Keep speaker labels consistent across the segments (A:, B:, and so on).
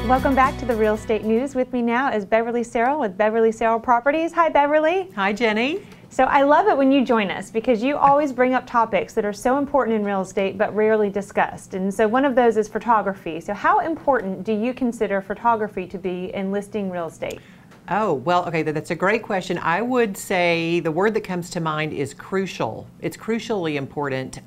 A: Welcome back to the Real Estate News. With me now is Beverly Serral with Beverly Serral Properties. Hi, Beverly.
B: Hi, Jenny.
A: So I love it when you join us because you always bring up topics that are so important in real estate but rarely discussed. And so one of those is photography. So how important do you consider photography to be in listing real estate?
B: Oh, well, okay, that's a great question. I would say the word that comes to mind is crucial. It's crucially important.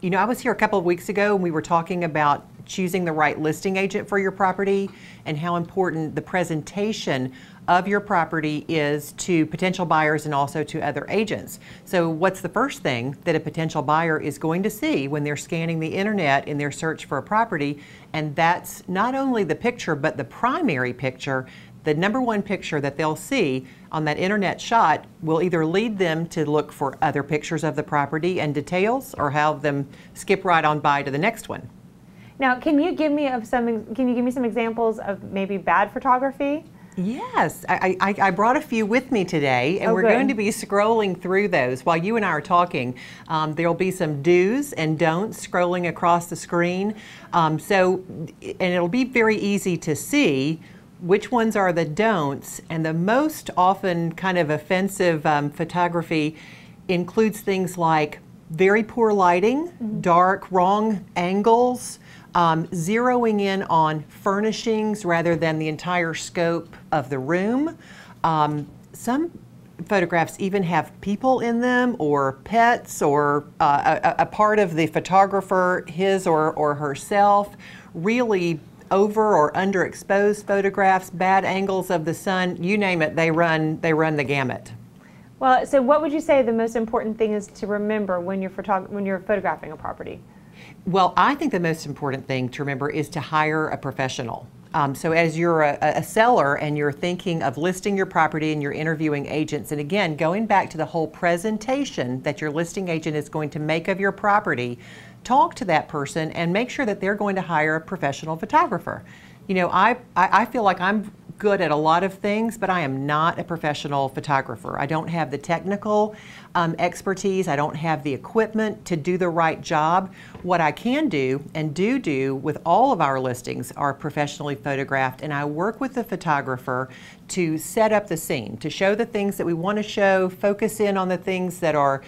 B: You know, I was here a couple of weeks ago and we were talking about choosing the right listing agent for your property and how important the presentation of your property is to potential buyers and also to other agents. So what's the first thing that a potential buyer is going to see when they're scanning the internet in their search for a property? And that's not only the picture, but the primary picture. The number one picture that they'll see on that internet shot will either lead them to look for other pictures of the property and details or have them skip right on by to the next one.
A: Now, can you give me some examples of maybe bad photography?
B: Yes, I brought a few with me today, and we're
A: good.
B: going to be scrolling through those while you and I are talking. There'll be some do's and don'ts scrolling across the screen. And it'll be very easy to see which ones are the don'ts, and the most often kind of offensive photography includes things like very poor lighting, dark, wrong angles, zeroing in on furnishings rather than the entire scope of the room. Some photographs even have people in them or pets or a part of the photographer, his or herself, really over or underexposed photographs, bad angles of the sun, you name it, they run the gamut.
A: Well, so what would you say the most important thing is to remember when you're photographing a property?
B: Well, I think the most important thing to remember is to hire a professional. So as you're a seller and you're thinking of listing your property and you're interviewing agents, and again, going back to the whole presentation that your listing agent is going to make of your property, talk to that person and make sure that they're going to hire a professional photographer. You know, I feel like I'm good at a lot of things, but I am not a professional photographer. I don't have the technical expertise. I don't have the equipment to do the right job. What I can do and do with all of our listings are professionally photographed, and I work with the photographer to set up the scene, to show the things that we want to show, focus in on the things that are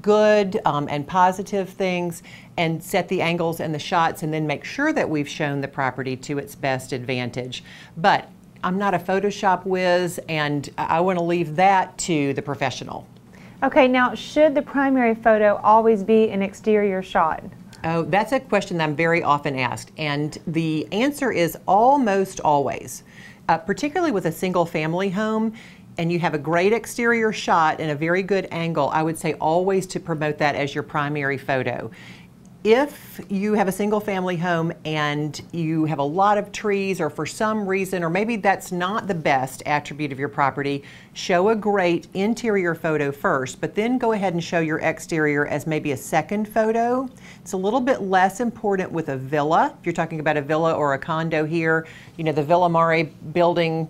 B: good and positive things, and set the angles and the shots, and then make sure that we've shown the property to its best advantage. But I'm not a Photoshop whiz, and I want to leave that to the professional.
A: Okay, now should the primary photo always be an exterior shot?
B: Oh, that's a question that I'm very often asked, and the answer is almost always. Particularly with a single family home, and you have a great exterior shot and a very good angle, I would say always to promote that as your primary photo. If you have a single family home and you have a lot of trees, or for some reason, or maybe that's not the best attribute of your property, show a great interior photo first, but then go ahead and show your exterior as maybe a second photo. It's a little bit less important with a villa. If you're talking about a villa or a condo here, you know, the Villa Mare building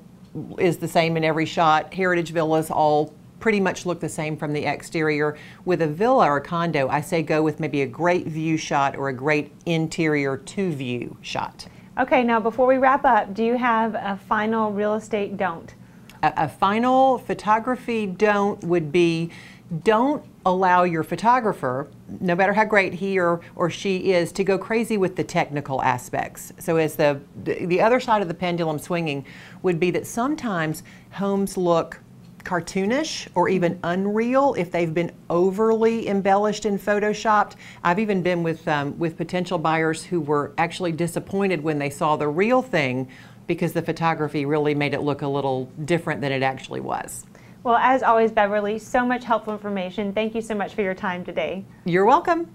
B: is the same in every shot. Heritage villas all pretty much look the same from the exterior. With a villa or a condo, I say go with maybe a great view shot or a great interior to view shot.
A: Okay, now before we wrap up, do you have a final real estate don't?
B: A final photography don't would be, don't allow your photographer, no matter how great he or she is, to go crazy with the technical aspects. So as the other side of the pendulum swinging would be that sometimes homes look cartoonish or even unreal if they've been overly embellished and photoshopped. I've even been with potential buyers who were actually disappointed when they saw the real thing because the photography really made it look a little different than it actually was.
A: Well, as always, Beverly, so much helpful information. Thank you so much for your time today.
B: You're welcome.